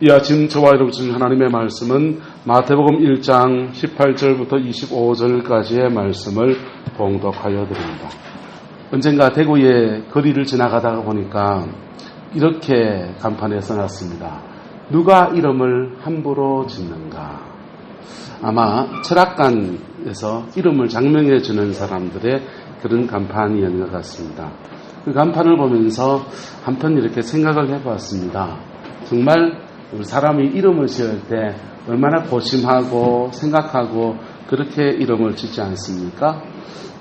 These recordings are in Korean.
이 아침 저와 여러분 주신 하나님의 말씀은 마태복음 1장 18절부터 25절까지의 말씀을 봉독하여 드립니다. 언젠가 대구의 거리를 지나가다가 보니까 이렇게 간판에 써놨습니다. 누가 이름을 함부로 짓는가? 아마 철학관에서 이름을 장명해 주는 사람들의 그런 간판이었는 것 같습니다. 그 간판을 보면서 한편 이렇게 생각을 해보았습니다. 정말 우리 사람이 이름을 지을 때 얼마나 고심하고 생각하고 그렇게 이름을 짓지 않습니까?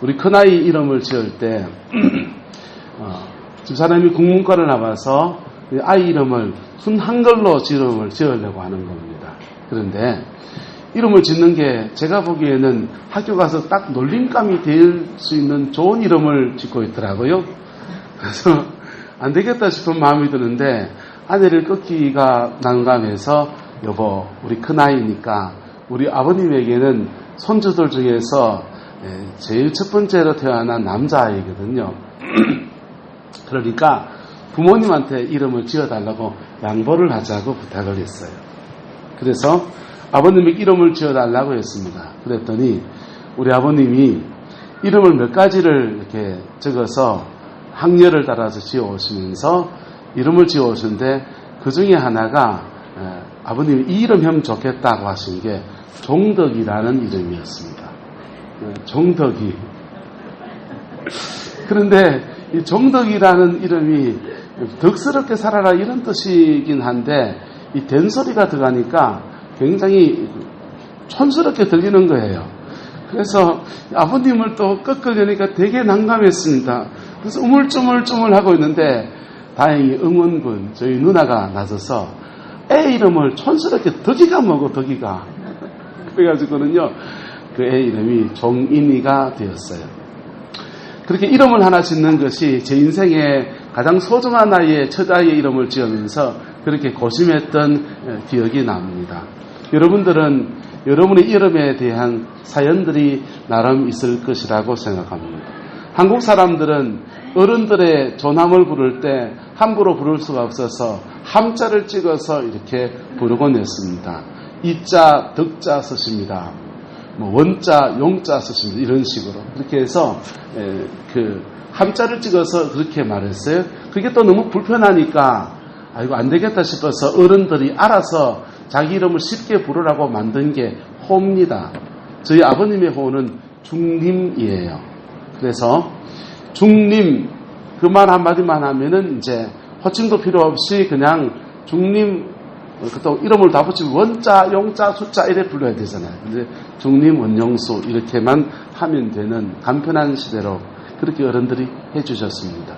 우리 큰아이 이름을 지을 때 두 사람이 국문과를 나와서 아이 이름을 순 한글로 이름을 지으려고 하는 겁니다. 그런데 이름을 짓는 게 제가 보기에는 학교 가서 딱 놀림감이 될 수 있는 좋은 이름을 짓고 있더라고요. 그래서 안 되겠다 싶은 마음이 드는데 아내를 꺾기가 난감해서 여보, 우리 큰아이니까 우리 아버님에게는 손주들 중에서 제일 첫 번째로 태어난 남자아이거든요. 그러니까 부모님한테 이름을 지어달라고 양보를 하자고 부탁을 했어요. 그래서 아버님에게 이름을 지어달라고 했습니다. 그랬더니 우리 아버님이 이름을 몇 가지를 이렇게 적어서 학렬을 따라서 지어오시면서 이름을 지어오셨는데 그 중에 하나가 아버님이 이 이름 하면 좋겠다고 하신 게 종덕이라는 이름이었습니다. 종덕이. 그런데 이 종덕이라는 이름이 덕스럽게 살아라 이런 뜻이긴 한데 이 된소리가 들어가니까 굉장히 촌스럽게 들리는 거예요. 그래서 아버님을 또 꺾으려니까 되게 난감했습니다. 그래서 우물쭈물쭈물 하고 있는데 다행히 응원군 저희 누나가 나서서 애 이름을 촌스럽게 덕이가 뭐고 덕이가 그래가지고는요 그 애 이름이 종인이가 되었어요. 그렇게 이름을 하나 짓는 것이 제 인생의 가장 소중한 아이의 첫 아이의 이름을 지으면서 그렇게 고심했던 기억이 납니다. 여러분들은 여러분의 이름에 대한 사연들이 나름 있을 것이라고 생각합니다. 한국 사람들은 어른들의 존함을 부를 때 함부로 부를 수가 없어서 함자를 찍어서 이렇게 부르곤 했습니다. 이자, 덕자 쓰십니다. 원자, 용자 쓰십니다. 이런 식으로. 그렇게 해서 그 함자를 찍어서 그렇게 말했어요. 그게 또 너무 불편하니까 아이고 안 되겠다 싶어서 어른들이 알아서 자기 이름을 쉽게 부르라고 만든 게 호입니다. 저희 아버님의 호는 중림이에요. 그래서 중림 그 말 한마디만 하면은 이제 호칭도 필요 없이 그냥 중림 또 이름을 다 붙이고 원자, 용자, 숫자 이래 불러야 되잖아요. 근데 중림, 원용수 이렇게만 하면 되는 간편한 시대로 그렇게 어른들이 해주셨습니다.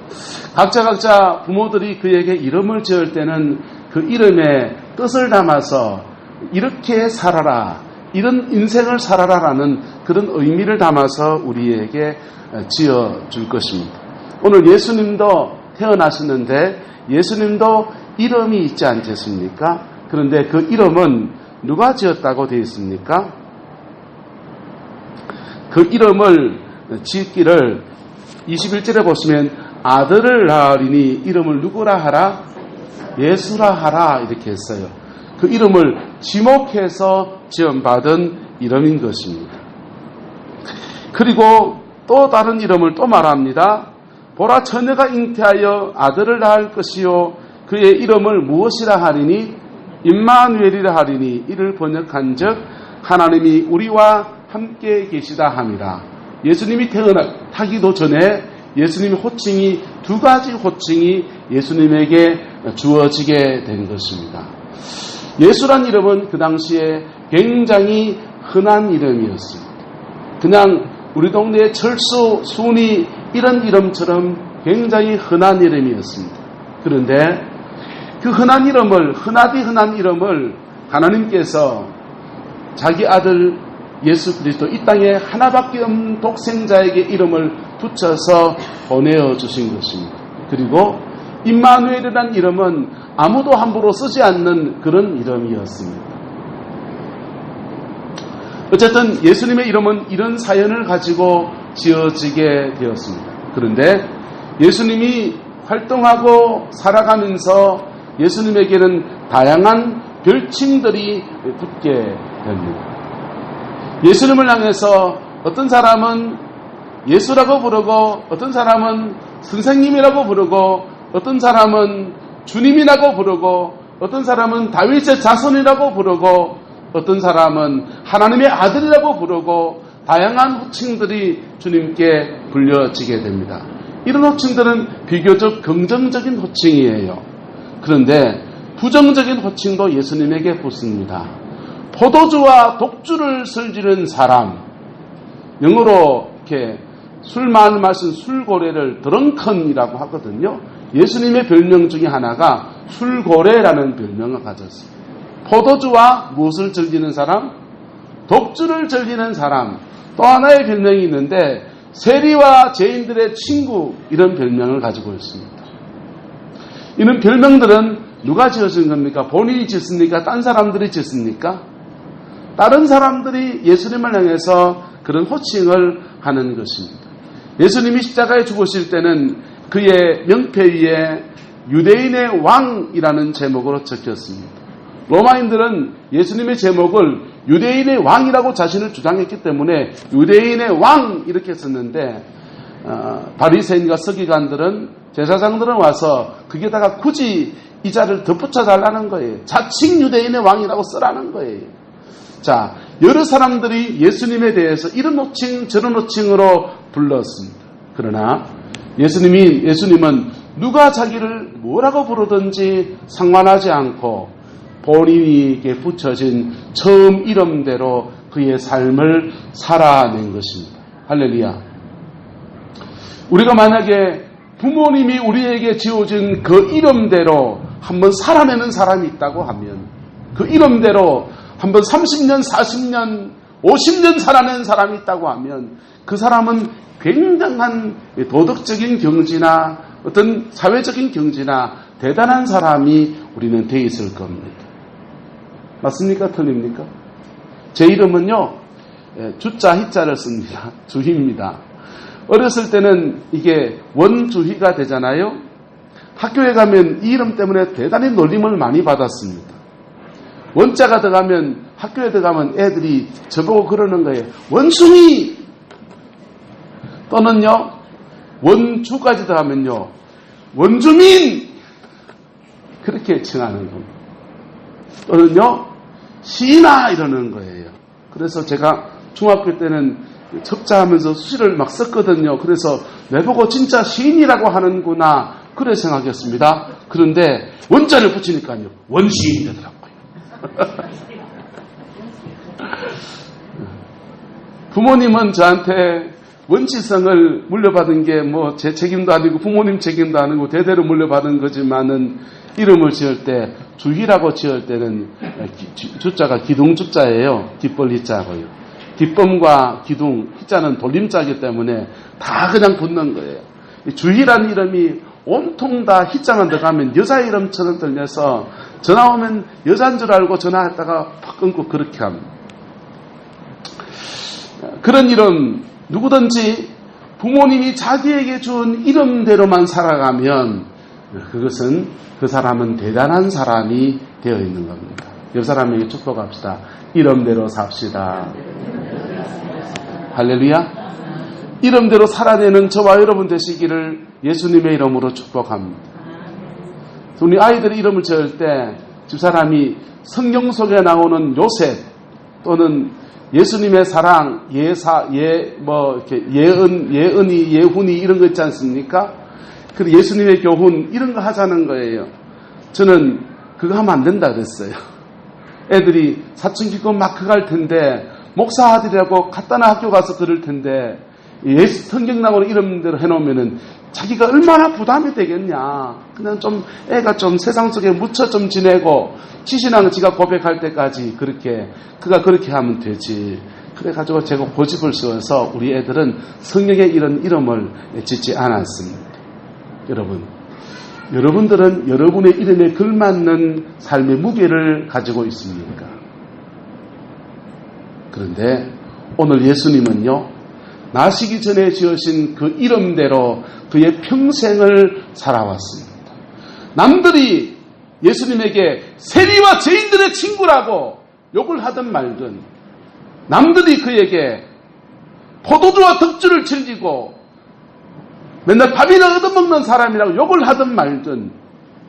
각자 부모들이 그에게 이름을 지을 때는 그 이름에 뜻을 담아서 이렇게 살아라, 이런 인생을 살아라라는 그런 의미를 담아서 우리에게 지어줄 것입니다. 오늘 예수님도 태어나셨는데 예수님도 이름이 있지 않겠습니까? 그런데 그 이름은 누가 지었다고 되어 있습니까? 그 이름을 짓기를 21절에 보시면 아들을 낳으리니 이름을 누구라 하라? 예수라 하라 이렇게 했어요. 그 이름을 지목해서 지원받은 이름인 것입니다. 그리고 또 다른 이름을 또 말합니다. 보라 처녀가 잉태하여 아들을 낳을 것이요 그의 이름을 무엇이라 하리니 임마누엘이라 하리니 이를 번역한즉 하나님이 우리와 함께 계시다 함이라. 예수님이 태어나기도 전에 예수님의 호칭이 두 가지 호칭이 예수님에게 주어지게 된 것입니다. 예수란 이름은 그 당시에 굉장히 흔한 이름이었습니다. 그냥 우리 동네의 철수, 순이 이런 이름처럼 굉장히 흔한 이름이었습니다. 그런데 그 흔한 이름을 하나님께서 자기 아들 예수 그리스도 이 땅에 하나밖에 없는 독생자에게 이름을 붙여서 보내어 주신 것입니다. 그리고 임마누엘이라는 이름은 아무도 함부로 쓰지 않는 그런 이름이었습니다. 어쨌든 예수님의 이름은 이런 사연을 가지고 지어지게 되었습니다. 그런데 예수님이 활동하고 살아가면서 예수님에게는 다양한 별칭들이 붙게 됩니다. 예수님을 향해서 어떤 사람은 예수라고 부르고, 어떤 사람은 선생님이라고 부르고, 어떤 사람은 주님이라고 부르고, 어떤 사람은 다윗의 자손이라고 부르고, 어떤 사람은 하나님의 아들이라고 부르고, 다양한 호칭들이 주님께 불려지게 됩니다. 이런 호칭들은 비교적 긍정적인 호칭이에요. 그런데 부정적인 호칭도 예수님에게 붙습니다. 포도주와 독주를 슬지는 사람, 영어로 이렇게 술 많이 마신 술고래를 드렁컨이라고 하거든요. 예수님의 별명 중에 하나가 술고래라는 별명을 가졌습니다. 포도주와 무엇을 즐기는 사람? 독주를 즐기는 사람. 또 하나의 별명이 있는데 세리와 죄인들의 친구, 이런 별명을 가지고 있습니다. 이런 별명들은 누가 지어준 겁니까? 본인이 짓습니까? 딴 사람들이 짓습니까? 다른 사람들이 예수님을 향해서 그런 호칭을 하는 것입니다. 예수님이 십자가에 죽으실 때는 그의 명패 위에 유대인의 왕이라는 제목으로 적혔습니다. 로마인들은 예수님의 제목을 유대인의 왕이라고 자신을 주장했기 때문에 유대인의 왕 이렇게 썼는데, 바리새인과 서기관들은, 제사장들은 와서 거기에다가 굳이 이 자를 덧붙여 달라는 거예요. 자칭 유대인의 왕이라고 쓰라는 거예요. 자, 여러 사람들이 예수님에 대해서 이런 호칭 저런 호칭으로 불렀습니다. 그러나 예수님은 누가 자기를 뭐라고 부르든지 상관하지 않고 본인에게 붙여진 처음 이름대로 그의 삶을 살아낸 것입니다. 할렐루야. 우리가 만약에 부모님이 우리에게 지어준 그 이름대로 한번 살아내는 사람이 있다고 하면, 그 이름대로 한번 30년, 40년, 50년 살아낸 사람이 있다고 하면 그 사람은 굉장한 도덕적인 경지나 어떤 사회적인 경지나 대단한 사람이 우리는 돼 있을 겁니다. 맞습니까? 틀립니까? 제 이름은요, 주자, 희자를 씁니다. 주희입니다. 어렸을 때는 이게 원주희가 되잖아요. 학교에 가면 이 이름 때문에 대단히 놀림을 많이 받았습니다. 원자가 들어가면, 학교에 들어가면 애들이 저보고 그러는 거예요. 원숭이! 또는요, 원주까지 들어가면요, 원주민! 그렇게 칭하는 겁니다. 또는요, 시인아! 이러는 거예요. 그래서 제가 중학교 때는 첩자하면서 수시를 막 썼거든요. 그래서 내보고 진짜 시인이라고 하는구나, 그래 생각했습니다. 그런데 원자를 붙이니까요, 원시인이 되더라고요. 부모님은 저한테 원치성을 물려받은 게 뭐 제 책임도 아니고 부모님 책임도 아니고 대대로 물려받은 거지만은, 이름을 지을 때 주희라고 지을 때는 주자가 기둥주자예요. 뒷벌 희자고요. 뒷범과 기둥, 희자는 돌림자이기 때문에 다 그냥 붙는 거예요. 주희라는 이름이 온통 다 희자만 들어가면 여자 이름처럼 들려서 전화 오면 여자인 줄 알고 전화했다가 팍 끊고 그렇게 합니다. 그런 이름, 누구든지 부모님이 자기에게 준 이름대로만 살아가면 그것은 그 사람은 대단한 사람이 되어 있는 겁니다. 옆 사람에게 축복합시다. 이름대로 삽시다. 할렐루야. 이름대로 살아내는 저와 여러분 되시기를 예수님의 이름으로 축복합니다. 우리 아이들의 이름을 지을 때 집사람이 성경 속에 나오는 요셉 또는 예수님의 사랑, 이렇게 예은이, 예훈이 이런 거 있지 않습니까? 그리고 예수님의 교훈 이런 거 하자는 거예요. 저는 그거 하면 안 된다 그랬어요. 애들이 사춘기고 막 그갈 텐데, 목사 아들이라고 갖다나 학교 가서 그럴 텐데, 예수 성경 나오는 이름대로 해놓으면은 자기가 얼마나 부담이 되겠냐. 그냥 좀 애가 좀 세상 속에 묻혀 좀 지내고 지신앙은 지가 고백할 때까지 그가 그렇게 하면 되지. 그래가지고 제가 고집을 씌워서 우리 애들은 성경에 이런 이름을 짓지 않았습니다. 여러분들은 여러분의 이름에 걸맞는 삶의 무게를 가지고 있습니까? 그런데 오늘 예수님은요, 나시기 전에 지으신 그 이름대로 그의 평생을 살아왔습니다. 남들이 예수님에게 세리와 죄인들의 친구라고 욕을 하든 말든, 남들이 그에게 포도주와 덕주를 즐기고 맨날 밥이나 얻어먹는 사람이라고 욕을 하든 말든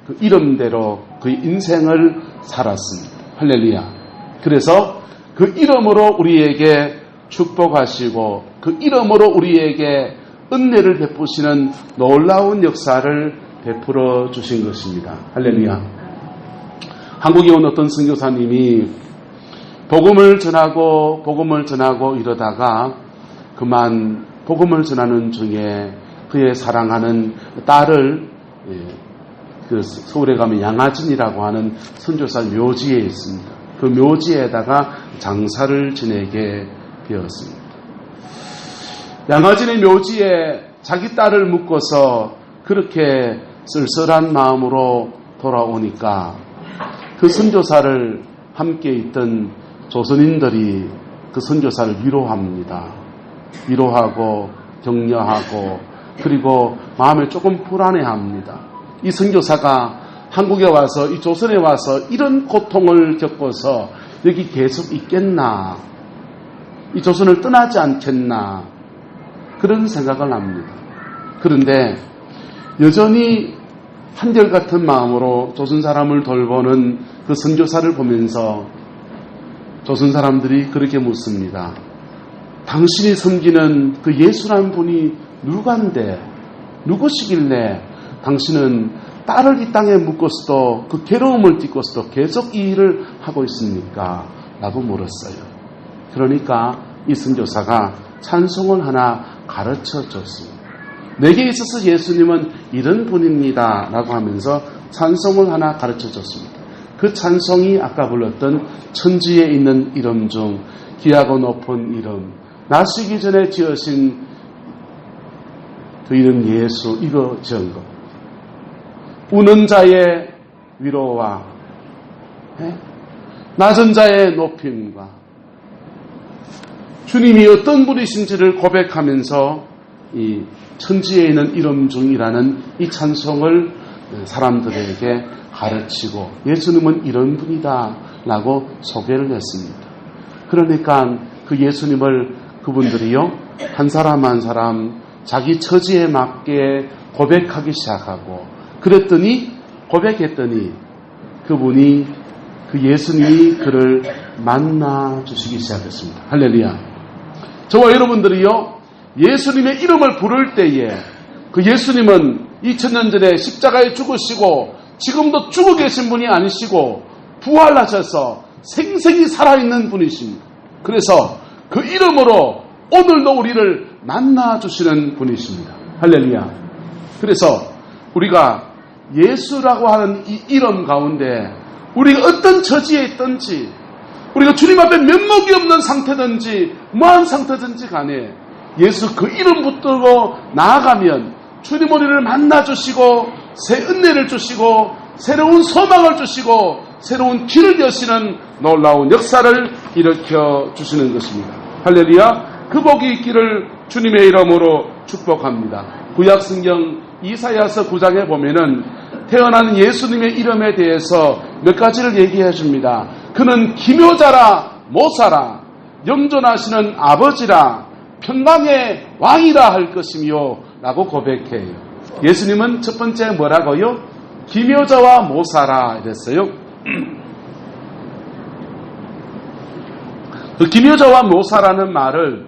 그 이름대로 그의 인생을 살았습니다. 할렐루야. 그래서 그 이름으로 우리에게 축복하시고 그 이름으로 우리에게 은혜를 베푸시는 놀라운 역사를 베풀어 주신 것입니다. 할렐루야. 한국에 온 어떤 선교사님이 복음을 전하고 이러다가 그만 복음을 전하는 중에 그의 사랑하는 딸을 그 서울에 가면 양화진이라고 하는 선교사 묘지에 있습니다. 그 묘지에다가 장사를 지내게 되었습니다. 양화진의 묘지에 자기 딸을 묶어서 그렇게 쓸쓸한 마음으로 돌아오니까 그 선교사를 함께 있던 조선인들이 그 선교사를 위로합니다. 위로하고 격려하고 그리고 마음을 조금 불안해합니다. 이 선교사가 한국에 와서 이 조선에 와서 이런 고통을 겪어서 여기 계속 있겠나, 이 조선을 떠나지 않겠나 그런 생각을 합니다. 그런데 여전히 한결같은 마음으로 조선 사람을 돌보는 그 선교사를 보면서 조선 사람들이 그렇게 묻습니다. 당신이 섬기는 그 예수라는 분이 누구간데, 누구시길래 당신은 딸을 이 땅에 묶어서도 그 괴로움을 딛고서도 계속 이 일을 하고 있습니까? 라고 물었어요. 그러니까 이 선교사가 찬송을 하나 가르쳐 줬습니다. 내게 있어서 예수님은 이런 분입니다 라고 하면서 찬송을 하나 가르쳐 줬습니다. 그 찬송이 아까 불렀던 천지에 있는 이름 중 귀하고 높은 이름, 나시기 전에 지으신 그 이름 예수, 이거 지은 거. 우는 자의 위로와 낮은 자의 높임과 주님이 어떤 분이신지를 고백하면서 이 천지에 있는 이름 중이라는 이 찬송을 사람들에게 가르치고 예수님은 이런 분이다 라고 소개를 했습니다. 그러니까 그 예수님을 그분들이요 한 사람 한 사람 자기 처지에 맞게 고백하기 시작하고 고백했더니 그분이 그 예수님이 그를 만나 주시기 시작했습니다. 할렐루야. 저와 여러분들이요 예수님의 이름을 부를 때에 그 예수님은 2000년 전에 십자가에 죽으시고 지금도 죽어 계신 분이 아니시고 부활하셔서 생생히 살아있는 분이십니다. 그래서 그 이름으로 오늘도 우리를 만나주시는 분이십니다. 할렐루야. 그래서 우리가 예수라고 하는 이 이름 가운데 우리가 어떤 처지에 있든지 우리가 주님 앞에 면목이 없는 상태든지 뭐한 상태든지 간에 예수 그 이름 붙들고 나아가면 주님 우리를 만나주시고 새 은혜를 주시고 새로운 소망을 주시고 새로운 길을 여시는 놀라운 역사를 일으켜 주시는 것입니다. 할렐루야. 그 복이 있기를 주님의 이름으로 축복합니다. 구약성경 이사야서 9장에 보면은 태어난 예수님의 이름에 대해서 몇 가지를 얘기해 줍니다. 그는 기묘자라 모사라 영존하시는 아버지라 평강의 왕이라 할 것이며 라고 고백해요. 예수님은 첫 번째 뭐라고요? 기묘자와 모사라 이랬어요. 그 기묘자와 모사라는 말을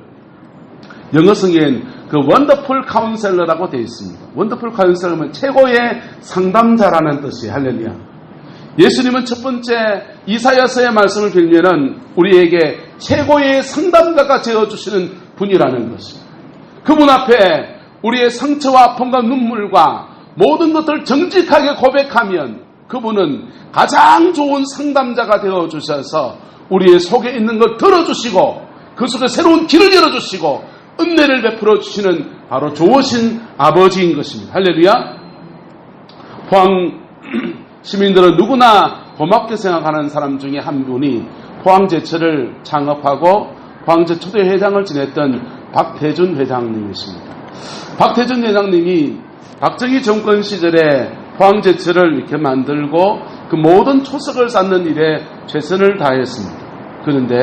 영어 성경엔 그 원더풀 카운셀러라고 되어 있습니다. 원더풀 카운셀러는 최고의 상담자라는 뜻이에요. 할렐루야. 예수님은 첫 번째 이사야서의 말씀을 빌면은 우리에게 최고의 상담가가 되어주시는 분이라는 것입니다. 그분 앞에 우리의 상처와 아픔과 눈물과 모든 것들을 정직하게 고백하면 그분은 가장 좋은 상담자가 되어주셔서 우리의 속에 있는 걸 들어주시고 그 속에 새로운 길을 열어주시고 은혜를 베풀어 주시는 바로 좋으신 아버지인 것입니다. 할렐루야. 포항 시민들은 누구나 고맙게 생각하는 사람 중에 한 분이 포항제철을 창업하고 포항제 초대 회장을 지냈던 박태준 회장님이십니다. 박태준 회장님이 박정희 정권 시절에 포항제철을 이렇게 만들고 그 모든 초석을 쌓는 일에 최선을 다했습니다. 그런데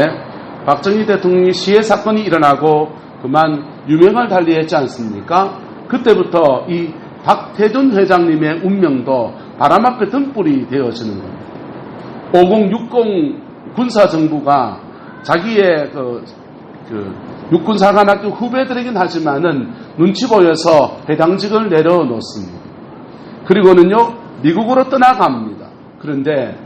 박정희 대통령이 시해 사건이 일어나고 그만 유명을 달리했지 않습니까? 그때부터 이 박태준 회장님의 운명도 바람 앞에 등불이 되어지는 겁니다. 5060 군사정부가 자기의 육군사관학교 후배들이긴 하지만은 눈치 보여서 회장직을 내려놓습니다. 그리고는요, 미국으로 떠나갑니다. 그런데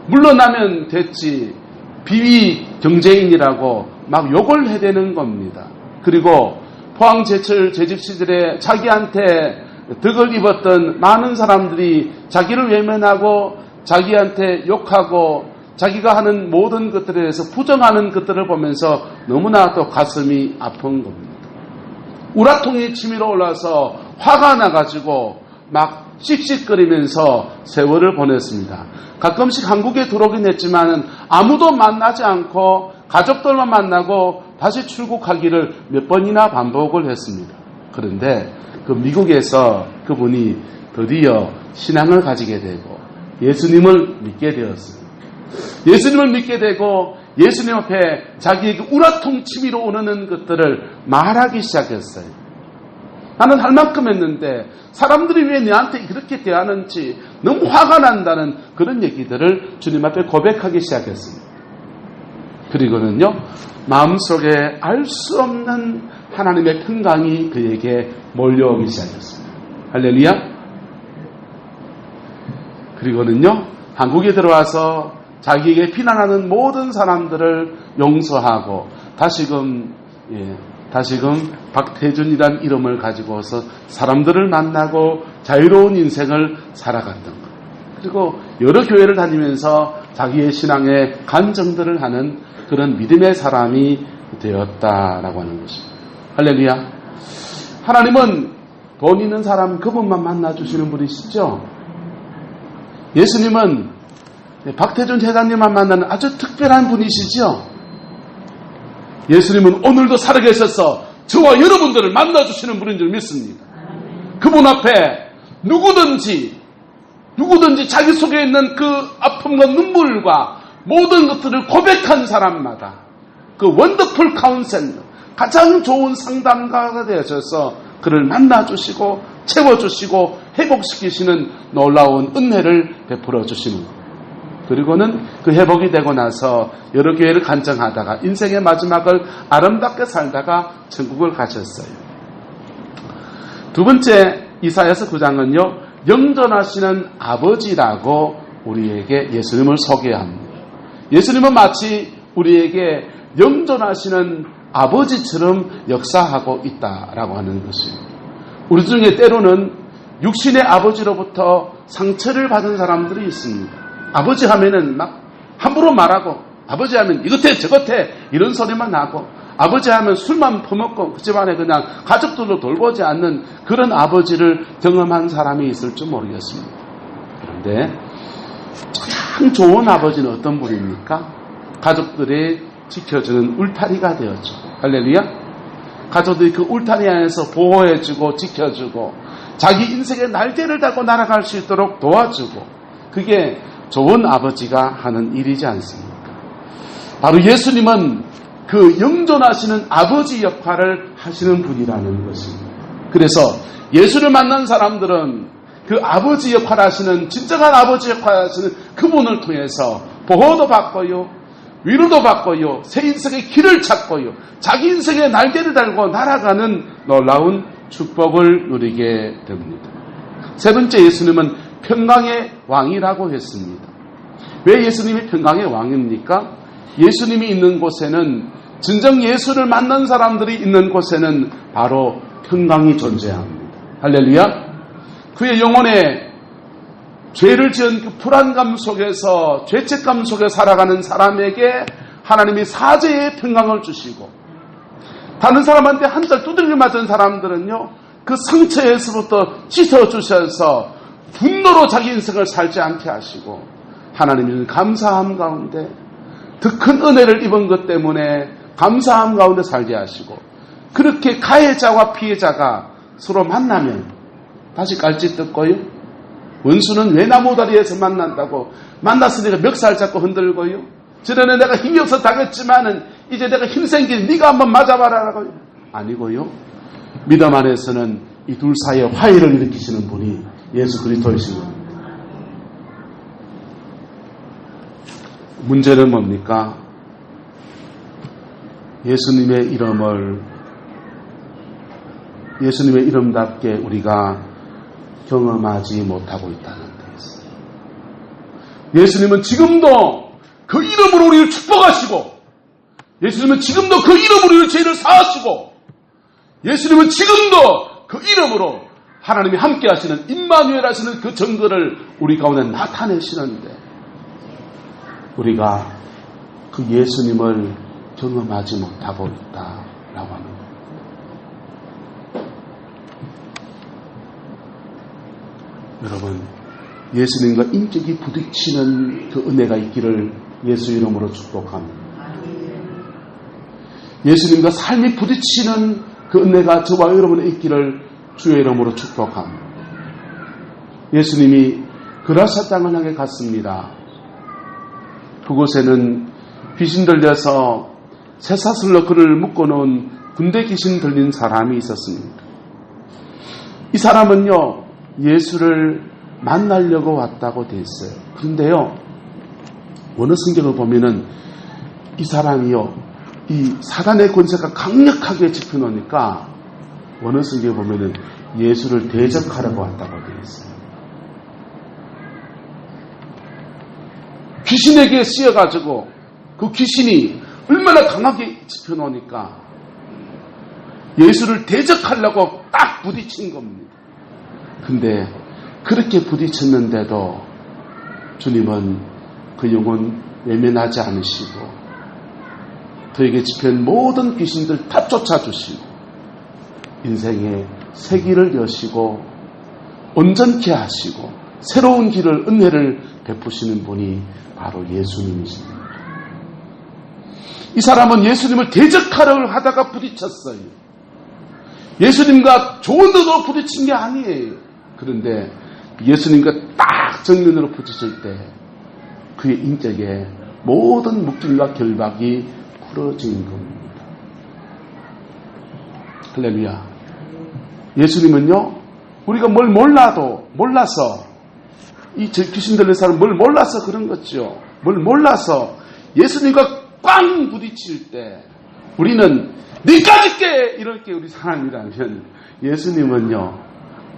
물러나면 됐지 비위 경제인이라고 막 욕을 해대는 겁니다. 그리고 포항제철 재직 시절에 자기한테 덕을 입었던 많은 사람들이 자기를 외면하고 자기한테 욕하고 자기가 하는 모든 것들에 대해서 부정하는 것들을 보면서 너무나 또 가슴이 아픈 겁니다. 우라통이 치밀어 올라서 화가 나가지고 막 씩씩거리면서 세월을 보냈습니다. 가끔씩 한국에 들어오긴 했지만 아무도 만나지 않고 가족들만 만나고 다시 출국하기를 몇 번이나 반복을 했습니다. 그런데 그 미국에서 그분이 드디어 신앙을 가지게 되고 예수님을 믿게 되었습니다. 예수님을 믿게 되고 예수님 앞에 자기에게 우라통 치밀어 오르는 것들을 말하기 시작했어요. 나는 할 만큼 했는데 사람들이 왜 내한테 그렇게 대하는지 너무 화가 난다는 그런 얘기들을 주님 앞에 고백하기 시작했습니다. 그리고는요, 마음속에 알 수 없는 하나님의 평강이 그에게 몰려오기 시작했습니다. 할렐루야. 그리고는요, 한국에 들어와서 자기에게 비난하는 모든 사람들을 용서하고 다시금 박태준이란 이름을 가지고서 사람들을 만나고 자유로운 인생을 살아갔던 것. 그리고 여러 교회를 다니면서 자기의 신앙에 간증들을 하는 그런 믿음의 사람이 되었다라고 하는 것입니다. 할렐루야. 하나님은 돈 있는 사람 그분만 만나주시는 분이시죠. 예수님은 박태준 회장님만 만나는 아주 특별한 분이시죠. 예수님은 오늘도 살아계셔서 저와 여러분들을 만나주시는 분인 줄 믿습니다. 그분 앞에 누구든지 자기 속에 있는 그 아픔과 눈물과 모든 것들을 고백한 사람마다 그 원더풀 카운셀러, 가장 좋은 상담가가 되어져서 그를 만나주시고 채워주시고 회복시키시는 놀라운 은혜를 베풀어 주시는 것. 그리고는 그 회복이 되고 나서 여러 교회를 간증하다가 인생의 마지막을 아름답게 살다가 천국을 가셨어요. 두 번째 이사야서 9장은요, 영존하시는 아버지라고 우리에게 예수님을 소개합니다. 예수님은 마치 우리에게 영존하시는 아버지처럼 역사하고 있다라고 하는 것입니다. 우리 중에 때로는 육신의 아버지로부터 상처를 받은 사람들이 있습니다. 아버지 하면은 막 함부로 말하고, 아버지 하면 이것해 저것해 이런 소리만 하고, 아버지 하면 술만 퍼먹고 그 집안에 그냥 가족들로 돌보지 않는 그런 아버지를 경험한 사람이 있을지 모르겠습니다. 그런데 가장 좋은 아버지는 어떤 분입니까? 가족들이 지켜주는 울타리가 되었죠. 할렐루야. 가족들이 그 울타리 안에서 보호해주고 지켜주고 자기 인생의 날개를 달고 날아갈 수 있도록 도와주고, 그게 좋은 아버지가 하는 일이지 않습니까? 바로 예수님은 그 영존하시는 아버지 역할을 하시는 분이라는 것입니다. 그래서 예수를 만난 사람들은 그 아버지 역할을 하시는, 진정한 아버지 역할을 하시는 그분을 통해서 보호도 받고요, 위로도 받고요, 새 인생의 길을 찾고요, 자기 인생의 날개를 달고 날아가는 놀라운 축복을 누리게 됩니다. 세 번째, 예수님은 평강의 왕이라고 했습니다. 왜 예수님이 평강의 왕입니까? 예수님이 있는 곳에는, 진정 예수를 만난 사람들이 있는 곳에는 바로 평강이 존재합니다. 할렐루야. 그의 영혼에 죄를 지은 그 불안감 속에서, 죄책감 속에 살아가는 사람에게 하나님이 사죄의 평강을 주시고, 다른 사람한테 한 달 두들겨 맞은 사람들은요, 그 상처에서부터 찢어주셔서 분노로 자기 인생을 살지 않게 하시고, 하나님은 감사함 가운데 더 큰 은혜를 입은 것 때문에 감사함 가운데 살게 하시고, 그렇게 가해자와 피해자가 서로 만나면 다시 깔짓 뜯고요, 원수는 왜 나무다리에서 만난다고? 만났으니까 멱살 잡고 흔들고요. 전에는 내가 힘이 없어 당했지만은 이제 내가 힘생기니 네가 한번 맞아봐라라고. 아니고요. 믿음 안에서는 이 둘 사이에 화해를 일으키시는 분이 예수 그리스도이신 겁니다. 문제는 뭡니까? 예수님의 이름답게 우리가 경험하지 못하고 있다는 데였어요. 예수님은 지금도 그 이름으로 우리를 축복하시고, 예수님은 지금도 그 이름으로 우리의 죄를 사하시고, 예수님은 지금도 그 이름으로 하나님이 함께 하시는 임마누엘 하시는 그 증거를 우리 가운데 나타내시는데, 우리가 그 예수님을 경험하지 못하고 있다라고 하는 거예요. 여러분, 예수님과 인격이 부딪히는 그 은혜가 있기를 예수 이름으로 축복합니다. 예수님과 삶이 부딪히는 그 은혜가 저와 여러분의 있기를 주의 이름으로 축복합니다. 예수님이 그라사 땅을 향해 갔습니다. 그곳에는 귀신 들려서 쇠사슬로 그를 묶어놓은 군대 귀신 들린 사람이 있었습니다. 이 사람은요, 예수를 만나려고 왔다고 돼 있어요. 그런데요, 어느 성경을 보면은 이 사람이요, 이 사단의 권세가 강력하게 집혀놓으니까 어느 성경에 보면은 예수를 대적하려고 왔다고 돼 있어요. 귀신에게 씌어가지고 그 귀신이 얼마나 강하게 집혀놓으니까 예수를 대적하려고 딱 부딪힌 겁니다. 근데 그렇게 부딪혔는데도 주님은 그 영혼 외면하지 않으시고 그에게 집힌 모든 귀신들 다 쫓아주시고 인생의 새 길을 여시고 온전케 하시고 새로운 길을 은혜를 베푸시는 분이 바로 예수님이십니다. 이 사람은 예수님을 대적하려 하다가 부딪혔어요. 예수님과 좋은 데도 부딪힌 게 아니에요. 그런데 예수님과 딱 정면으로 부딪힐 때 그의 인격에 모든 묶임과 결박이 풀어진 겁니다. 할렐루야. 예수님은요, 우리가 뭘 몰라서 이 귀신 들린 사람은 뭘 몰라서 그런 거죠. 뭘 몰라서 예수님과 꽝 부딪힐 때 우리는 니까지 깨! 이렇게 우리 사람이라면 예수님은요,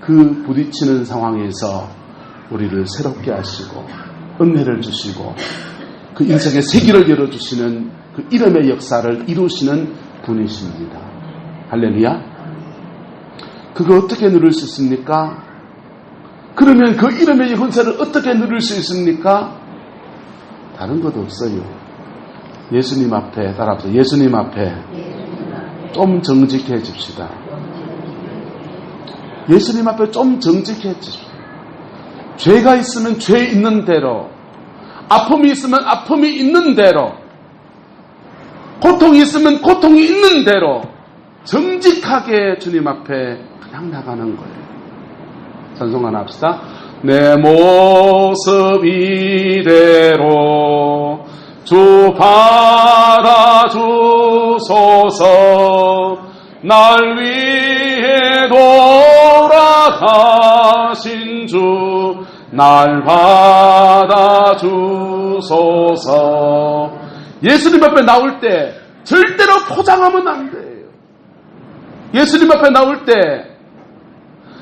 그 부딪히는 상황에서 우리를 새롭게 하시고 은혜를 주시고 그 인생의 새 길을 열어주시는 그 이름의 역사를 이루시는 분이십니다. 할렐루야. 그거 어떻게 누릴 수 있습니까? 그러면 그 이름의 권세를 어떻게 누릴 수 있습니까? 다른 것도 없어요. 예수님 앞에 따라서 예수님 앞에 좀 정직해집시다. 예수님 앞에 좀 정직해집시다. 죄가 있으면 죄 있는 대로, 아픔이 있으면 아픔이 있는 대로, 고통이 있으면 고통이 있는 대로 정직하게 주님 앞에 그냥 나가는 거예요. 찬송 하나 합시다. 내 모습 이대로 주 받아주소서. 날 위해 돌아가신 주 날 받아주소서. 예수님 앞에 나올 때 절대로 포장하면 안 돼요. 예수님 앞에 나올 때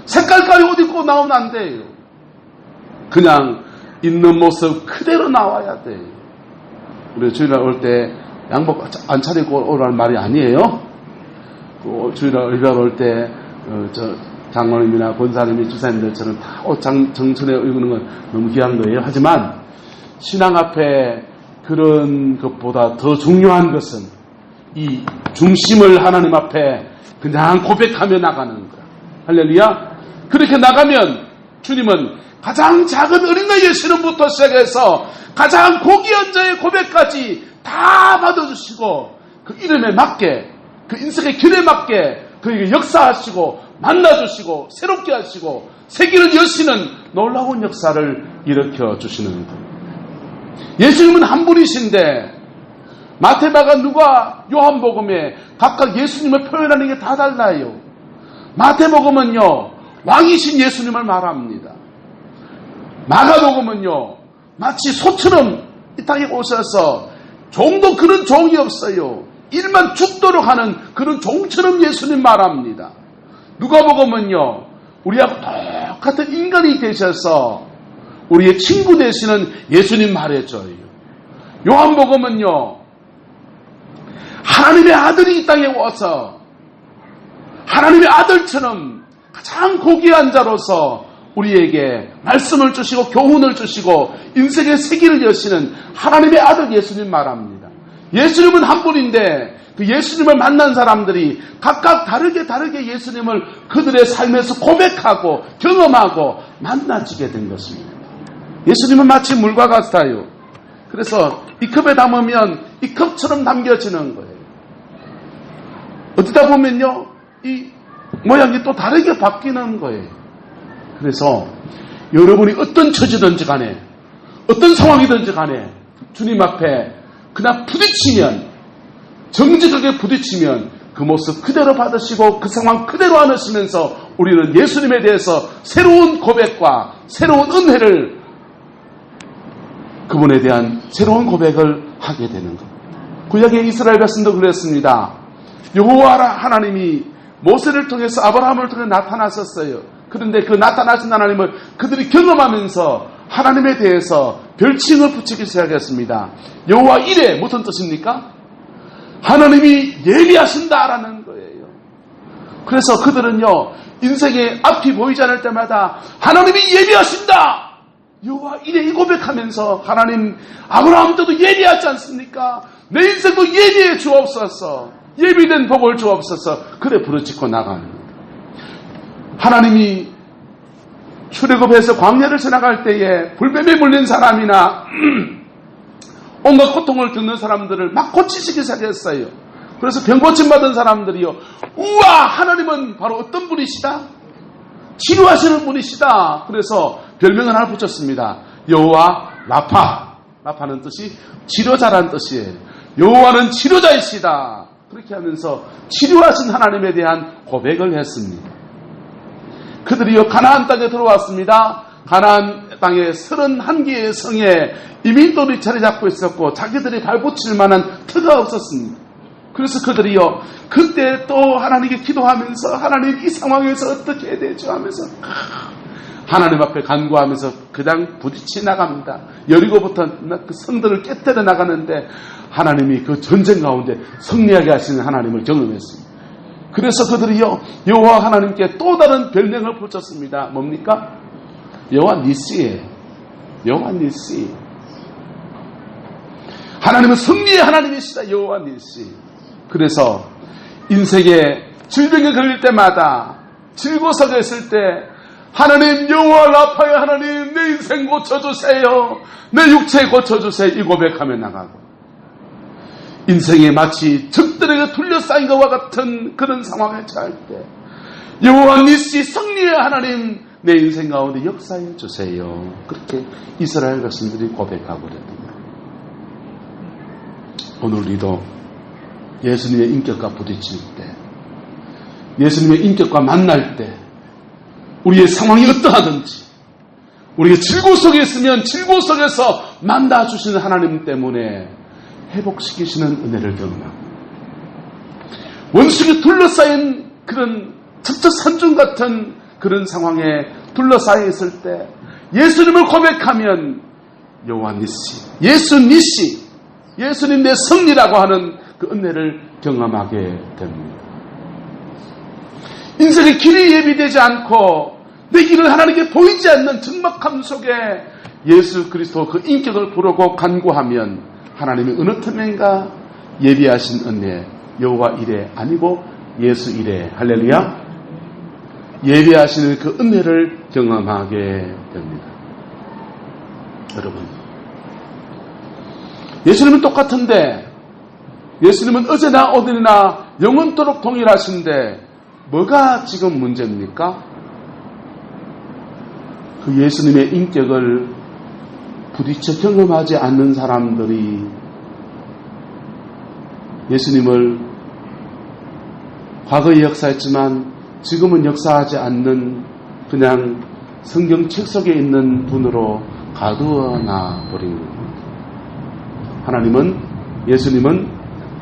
색깔까지 옷 입고 나오면 안 돼요. 그냥 있는 모습 그대로 나와야 돼요. 우리 주일날 올 때 양복 안 차리고 오라는 말이 아니에요. 주일날 올 때 장로님이나 권사님이 주사님들처럼 다 옷 정천에 입는 건 너무 귀한 거예요. 하지만 신앙 앞에 그런 것보다 더 중요한 것은 이 중심을 하나님 앞에 그냥 고백하며 나가는 거야. 할렐루야. 그렇게 나가면 주님은 가장 작은 어린아이의 신음부터 시작해서 가장 고귀한 자의 고백까지 다 받아주시고 그 이름에 맞게 그 인생의 길에 맞게 그에게 역사하시고 만나주시고 새롭게 하시고 세계를 여시는 놀라운 역사를 일으켜 주시는 분. 예수님은 한 분이신데 마태, 마가, 누가, 요한복음에 각각 예수님을 표현하는 게 다 달라요. 마태복음은요, 왕이신 예수님을 말합니다. 마가복음은요, 마치 소처럼 이 땅에 오셔서 종도 그런 종이 없어요. 일만 죽도록 하는 그런 종처럼 예수님 말합니다. 누가복음은요, 우리하고 똑같은 인간이 되셔서 우리의 친구 되시는 예수님 말해줘요. 요한복음은요, 하나님의 아들이 이 땅에 와서 하나님의 아들처럼 가장 고귀한 자로서 우리에게 말씀을 주시고 교훈을 주시고 인생의 세계를 여시는 하나님의 아들 예수님 말합니다. 예수님은 한 분인데 그 예수님을 만난 사람들이 각각 다르게 예수님을 그들의 삶에서 고백하고 경험하고 만나지게 된 것입니다. 예수님은 마치 물과 같아요. 그래서 이 컵에 담으면 이 컵처럼 담겨지는 거예요. 어디다 보면요, 이 모양이 또 다르게 바뀌는 거예요. 그래서 여러분이 어떤 처지든지 간에 어떤 상황이든지 간에 주님 앞에 그냥 부딪히면, 정직하게 부딪히면 그 모습 그대로 받으시고 그 상황 그대로 안으시면서 우리는 예수님에 대해서 새로운 고백과 새로운 은혜를, 그분에 대한 새로운 고백을 하게 되는 것. 구약의 이스라엘 백성도 그랬습니다. 여호와 하나님이 모세를 통해서 아브라함을 통해 나타나셨어요. 그런데 그 나타나신 하나님을 그들이 경험하면서 하나님에 대해서 별칭을 붙이기 시작했습니다. 여호와 이레, 무슨 뜻입니까? 하나님이 예비하신다라는 거예요. 그래서 그들은요, 인생의 앞이 보이지 않을 때마다 하나님이 예비하신다! 여호와 이레 고백하면서 하나님, 아브라함 때도 예비하지 않습니까? 내 인생도 예비해 주옵소서. 예비된 복을 주옵소서. 그래 부르짖고 나가는 거예요. 하나님이 출애굽해서 광야를 지나갈 때에 불뱀에 물린 사람이나 온갖 고통을 겪는 사람들을 막 고치시기 시작했어요. 그래서 병고침 받은 사람들이요, 우와, 하나님은 바로 어떤 분이시다? 치료하시는 분이시다. 그래서 별명을 하나 붙였습니다. 여호와 라파. 라파는 뜻이 치료자라는 뜻이에요. 여호와는 치료자이시다. 그렇게 하면서 치료하신 하나님에 대한 고백을 했습니다. 그들이요, 가나안 땅에 들어왔습니다. 가나안 땅에 31개의 성에 이민들이 자리 잡고 있었고 자기들이 발붙일 만한 터가 없었습니다. 그래서 그들이요, 그때 또 하나님께 기도하면서 하나님 이 상황에서 어떻게 해야 되죠 하면서 하나님 앞에 간구하면서 그냥 부딪히 나갑니다. 여리고부터 그 성들을 깨뜨려 나가는데 하나님이 그 전쟁 가운데 승리하게 하시는 하나님을 경험했습니다. 그래서 그들이요, 여호와 하나님께 또 다른 별명을 붙였습니다. 뭡니까? 여호와 니시예요. 여호와 니시. 하나님은 승리의 하나님이시다. 여호와 니시. 그래서 인생에 질병에 걸릴 때마다 질고석에 있을 때 하나님, 여호와 라파의 하나님, 내 인생 고쳐주세요. 내 육체 고쳐주세요. 이 고백하며 나가고, 인생에 마치 적들에게 둘러싸인 것과 같은 그런 상황에 처할 때 여호와 니시, 승리의 하나님, 내 인생 가운데 역사해 주세요. 그렇게 이스라엘 백성들이 고백하고 그랬습니다. 오늘 우리도 예수님의 인격과 부딪힐 때, 예수님의 인격과 만날 때 우리의 상황이 어떠하든지 우리가 질고 속에 있으면 질고 속에서 만나주시는 하나님 때문에 회복시키시는 은혜를 경험하고, 원수에 둘러싸인 그런 첩첩산중 같은 그런 상황에 둘러싸여 있을 때 예수님을 고백하면 여호와 니시, 예수 니시, 예수님 내 승리라고 하는 그 은혜를 경험하게 됩니다. 인생의 길이 예비되지 않고 내 길은 하나님께 보이지 않는 적막함 속에 예수 그리스도 그 인격을 부르고 간구하면 하나님이 어느 틈엔가 예비하신 은혜, 여호와 이레 아니고 예수 이레, 할렐루야, 예비하시는 그 은혜를 경험하게 됩니다. 여러분, 예수님은 똑같은데, 예수님은 어제나 오늘이나 영원토록 동일하신데 뭐가 지금 문제입니까? 그 예수님의 인격을 부딪혀 경험하지 않는 사람들이 예수님을 과거에 역사했지만 지금은 역사하지 않는 그냥 성경책 속에 있는 분으로 가두어놔 버린 겁니다. 하나님은, 예수님은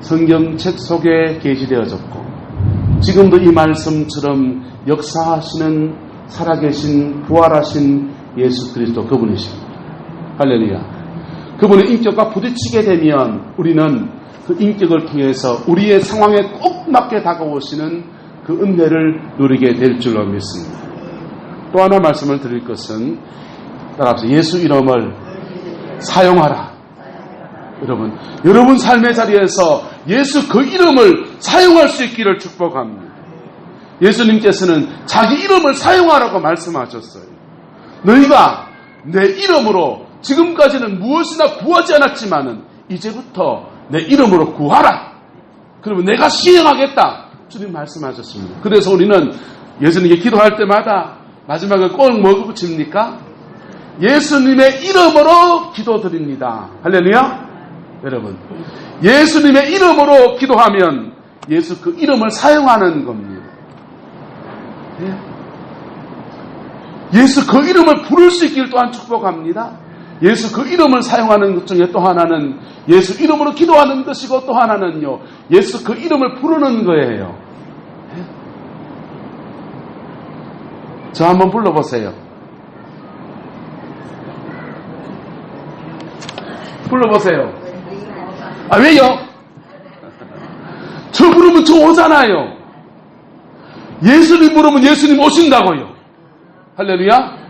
성경책 속에 계시되어졌고 지금도 이 말씀처럼 역사하시는 살아계신 부활하신 예수 그리스도 그분이십니다. 할렐루야. 그분의 인격과 부딪히게 되면 우리는 그 인격을 통해서 우리의 상황에 꼭 맞게 다가오시는 그 은혜를 누리게 될 줄로 믿습니다. 또 하나 말씀을 드릴 것은 따라서 예수 이름을 사용하라. 여러분 삶의 자리에서 예수 그 이름을 사용할 수 있기를 축복합니다. 예수님께서는 자기 이름을 사용하라고 말씀하셨어요. 너희가 내 이름으로 지금까지는 무엇이나 구하지 않았지만은 이제부터 내 이름으로 구하라. 그러면 내가 시행하겠다. 주님 말씀하셨습니다. 그래서 우리는 예수님께 기도할 때마다 마지막에 꼭 뭐 붙입니까? 예수님의 이름으로 기도드립니다. 할렐루야. 여러분, 예수님의 이름으로 기도하면 예수 그 이름을 사용하는 겁니다. 예수 그 이름을 부를 수 있기를 또한 축복합니다. 예수 그 이름을 사용하는 것 중에 또 하나는 예수 이름으로 기도하는 것이고 또 하나는요, 예수 그 이름을 부르는 거예요. 저 한번 불러보세요. 불러보세요. 아, 왜요? 저 부르면 저 오잖아요. 예수님 부르면 예수님 오신다고요. 할렐루야.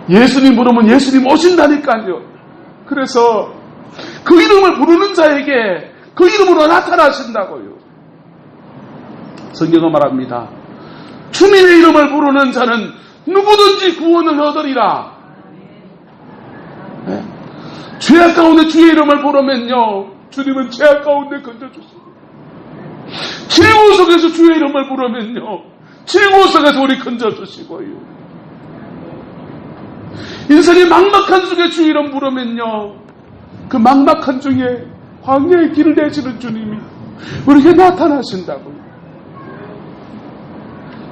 예수님 부르면 예수님 오신다니까요. 그래서 그 이름을 부르는 자에게 그 이름으로 나타나신다고요. 성경은 말합니다. 주님의 이름을 부르는 자는 누구든지 구원을 얻으리라. 네? 죄악 가운데 주의 이름을 부르면요, 주님은 죄악 가운데 건져주시고, 질고 속에서 주의 이름을 부르면요, 질고 속에서 우리 건져주시고요. 인생의 막막한 중에 주의 이름 부르면요, 그 막막한 중에 광야의 길을 내시는 주님이 우리에게 나타나신다고요.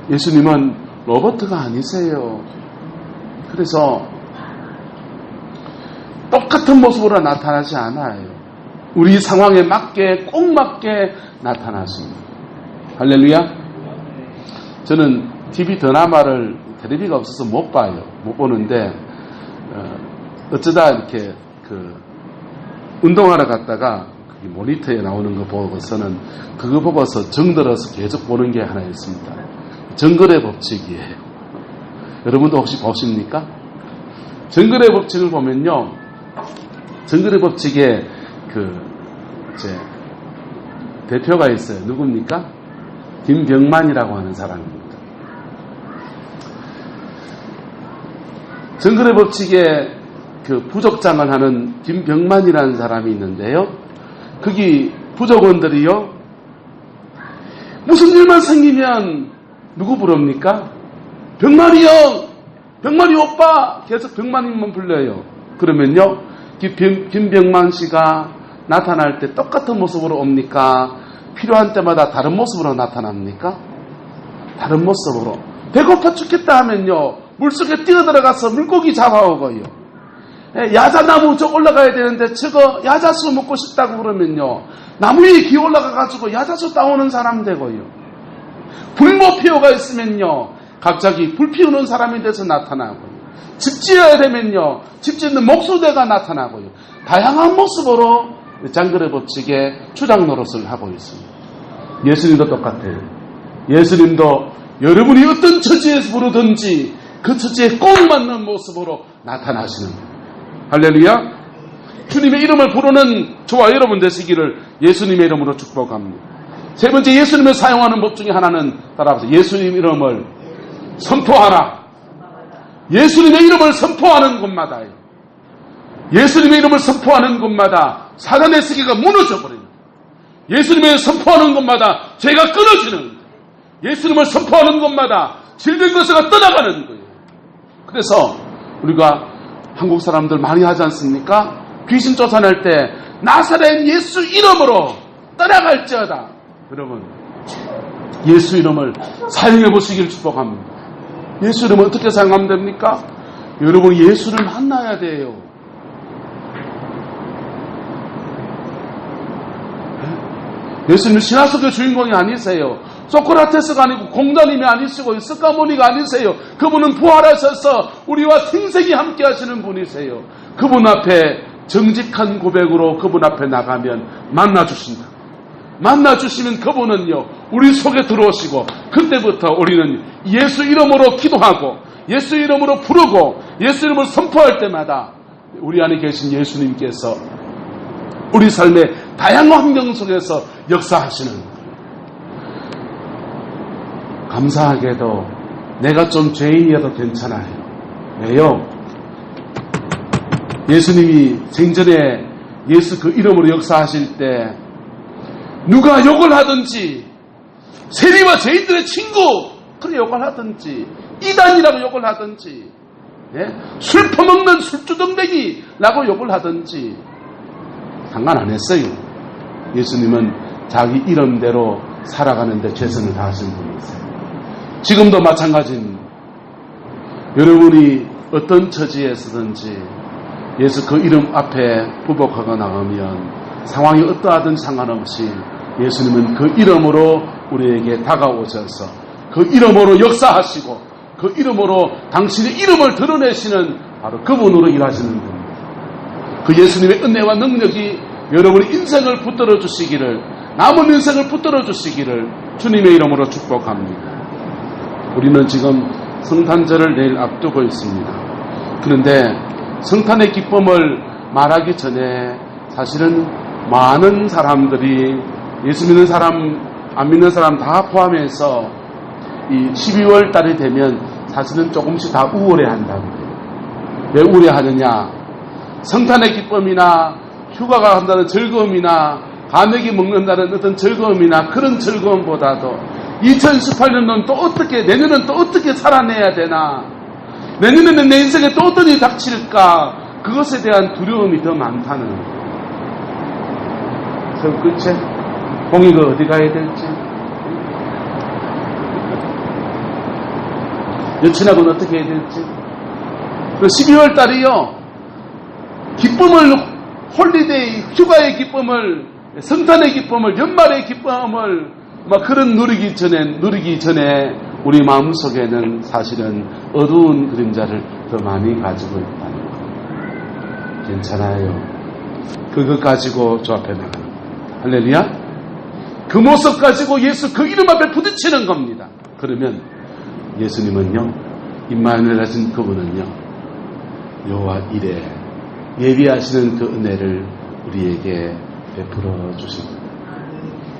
예수님은 로버트가 아니세요. 그래서 똑같은 모습으로 나타나지 않아요. 우리 상황에 맞게 꼭 맞게 나타나십니다. 할렐루야. 저는 TV 드라마를 텔레비가 없어서 못 봐요. 못 보는데 어쩌다 이렇게 운동하러 갔다가 모니터에 나오는 거 보고서는 그거 보고서 정들어서 계속 보는 게 하나 있습니다. 정글의 법칙이에요. 여러분도 혹시 보십니까? 정글의 법칙을 보면요, 정글의 법칙에 대표가 있어요. 누굽니까? 김병만이라고 하는 사람입니다. 정글의 법칙에 부족장을 하는 김병만이라는 사람이 있는데요. 거기 부족원들이요, 무슨 일만 생기면 누구 부릅니까? 병만이 형! 병만이 오빠! 계속 병만님만 불러요. 그러면요, 김병만 씨가 나타날 때 똑같은 모습으로 옵니까? 필요한 때마다 다른 모습으로 나타납니까? 다른 모습으로. 배고파 죽겠다 하면요, 물속에 뛰어들어가서 물고기 잡아오고요. 야자나무 저 올라가야 되는데 저거 야자수 먹고 싶다고 그러면요, 나무 위에 기어 올라가가지고 야자수 따오는 사람 되고요. 불모피우가 있으면요, 갑자기 불 피우는 사람이 돼서 나타나고요. 집 지어야 되면요, 집 짓는 목수대가 나타나고요. 다양한 모습으로 정글의 법칙에 추장 노릇을 하고 있습니다. 예수님도 똑같아요. 예수님도 여러분이 어떤 처지에서 부르든지 그 처지에 꼭 맞는 모습으로 나타나시는 거예요. 할렐루야. 주님의 이름을 부르는 저와 여러분 되시기를 예수님의 이름으로 축복합니다. 세 번째, 예수님을 사용하는 법 중에 하나는 따라서 예수님 이름을 선포하라. 예수님의 이름을 선포하는 곳마다요, 예수님의 이름을 선포하는 곳마다 사단의 세계가 무너져버립니다. 예수님을 선포하는 곳마다 죄가 끊어지는 거예요. 예수님을 선포하는 곳마다 질병 것을 떠나가는 거예요. 그래서 우리가 한국 사람들 많이 하지 않습니까? 귀신 쫓아낼 때 나사렛 예수 이름으로 떠나갈지어다. 여러분, 예수 이름을 사용해 보시길 축복합니다. 예수 이름을 어떻게 사용하면 됩니까? 여러분, 예수를 만나야 돼요. 예수님은 신화 속의 주인공이 아니세요. 소크라테스가 아니고 공자님이 아니시고 스가모니가 아니세요. 그분은 부활하셔서 우리와 생생히 함께 하시는 분이세요. 그분 앞에 정직한 고백으로 그분 앞에 나가면 만나주신다. 만나주시면 그분은요, 우리 속에 들어오시고, 그때부터 우리는 예수 이름으로 기도하고 예수 이름으로 부르고 예수 이름을 선포할 때마다 우리 안에 계신 예수님께서 우리 삶의 다양한 환경 속에서 역사하시는 거예요. 감사하게도 내가 좀 죄인이어도 괜찮아요. 왜요? 예수님이 생전에 예수 그 이름으로 역사하실 때 누가 욕을 하든지 세리와 죄인들의 친구 그렇게 욕을 하든지 이단이라고 욕을 하든지 술 퍼먹는 술주정뱅이라고 욕을 하든지 상관 안 했어요. 예수님은 자기 이름대로 살아가는데 최선을 다하신 분이세요. 지금도 마찬가지입니다. 여러분이 어떤 처지에서든지 예수 그 이름 앞에 부복하고 나가면 상황이 어떠하든 상관없이 예수님은 그 이름으로 우리에게 다가오셔서 그 이름으로 역사하시고 그 이름으로 당신의 이름을 드러내시는 바로 그분으로 일하시는 분입니다. 그 예수님의 은혜와 능력이 여러분의 인생을 붙들어 주시기를, 남은 인생을 붙들어 주시기를 주님의 이름으로 축복합니다. 우리는 지금 성탄절을 내일 앞두고 있습니다. 그런데 성탄의 기쁨을 말하기 전에 사실은 많은 사람들이 예수 믿는 사람, 안 믿는 사람 다 포함해서 이 12월 달이 되면 사실은 조금씩 다 우울해한다고 해요. 왜 우울해하느냐? 성탄의 기쁨이나 휴가가 간다는 즐거움이나 가맥이 먹는다는 어떤 즐거움이나 그런 즐거움보다도 2018년은 또 어떻게, 내년은 또 어떻게 살아내야 되나? 내년에는 내 인생에 또 어떤 일이 닥칠까? 그것에 대한 두려움이 더 많다는 거예요. 그래서 끝에 봉이가 어디 가야 될지, 여친하고는 어떻게 해야 될지. 12월 달이요, 기쁨을, 홀리데이, 휴가의 기쁨을, 성탄의 기쁨을, 연말의 기쁨을 막 그런 누리기 전에 우리 마음속에는 사실은 어두운 그림자를 더 많이 가지고 있다는 거. 괜찮아요. 그거 가지고 저 앞에 나가는 거예요. 할렐루야. 그 모습 가지고 예수 그 이름 앞에 부딪히는 겁니다. 그러면 예수님은요, 임마누엘 하신 그분은요, 여호와 이레 예비하시는 그 은혜를 우리에게 베풀어 주십니다.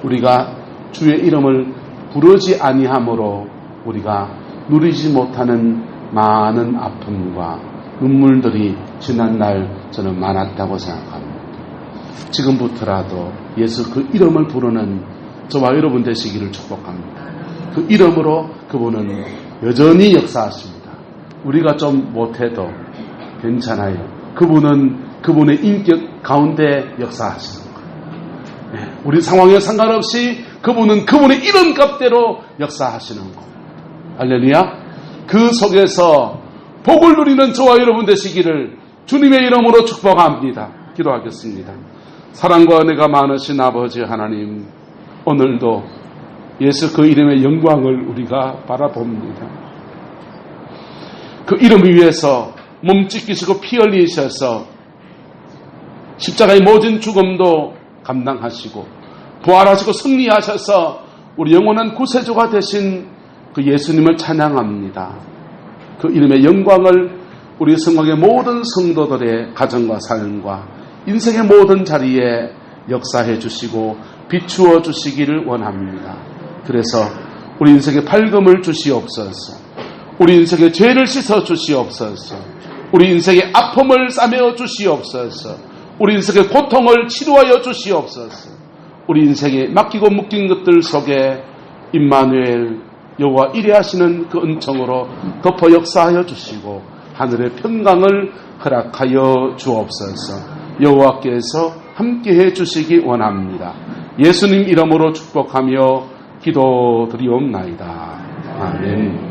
우리가 주의 이름을 부르지 아니함으로 우리가 누리지 못하는 많은 아픔과 눈물들이 지난날 저는 많았다고 생각합니다. 지금부터라도 예수 그 이름을 부르는 저와 여러분 되시기를 축복합니다. 그 이름으로 그분은 여전히 역사하십니다. 우리가 좀 못해도 괜찮아요. 그분은 그분의 인격 가운데 역사하시는 거예요. 우리 상황에 상관없이 그분은 그분의 이름값대로 역사하시는 거예요. 할렐루야. 그 속에서 복을 누리는 저와 여러분 되시기를 주님의 이름으로 축복합니다. 기도하겠습니다. 사랑과 은혜가 많으신 아버지 하나님, 오늘도 예수 그 이름의 영광을 우리가 바라봅니다. 그 이름 위에서 몸 찢기시고 피 흘리셔서 십자가의 모든 죽음도 감당하시고 부활하시고 승리하셔서 우리 영원한 구세주가 되신 그 예수님을 찬양합니다. 그 이름의 영광을 우리 성공의 모든 성도들의 가정과 삶과 인생의 모든 자리에 역사해 주시고 비추어 주시기를 원합니다. 그래서 우리 인생의 밝음을 주시옵소서. 우리 인생의 죄를 씻어 주시옵소서. 우리 인생의 아픔을 싸매어 주시옵소서. 우리 인생의 고통을 치료하여 주시옵소서. 우리 인생에 맡기고 묶인 것들 속에 임마누엘 여호와 이레하시는 그 은총으로 덮어 역사하여 주시고 하늘의 평강을 허락하여 주옵소서. 여호와께서 함께해 주시기 원합니다. 예수님 이름으로 축복하며 기도드리옵나이다. 아멘.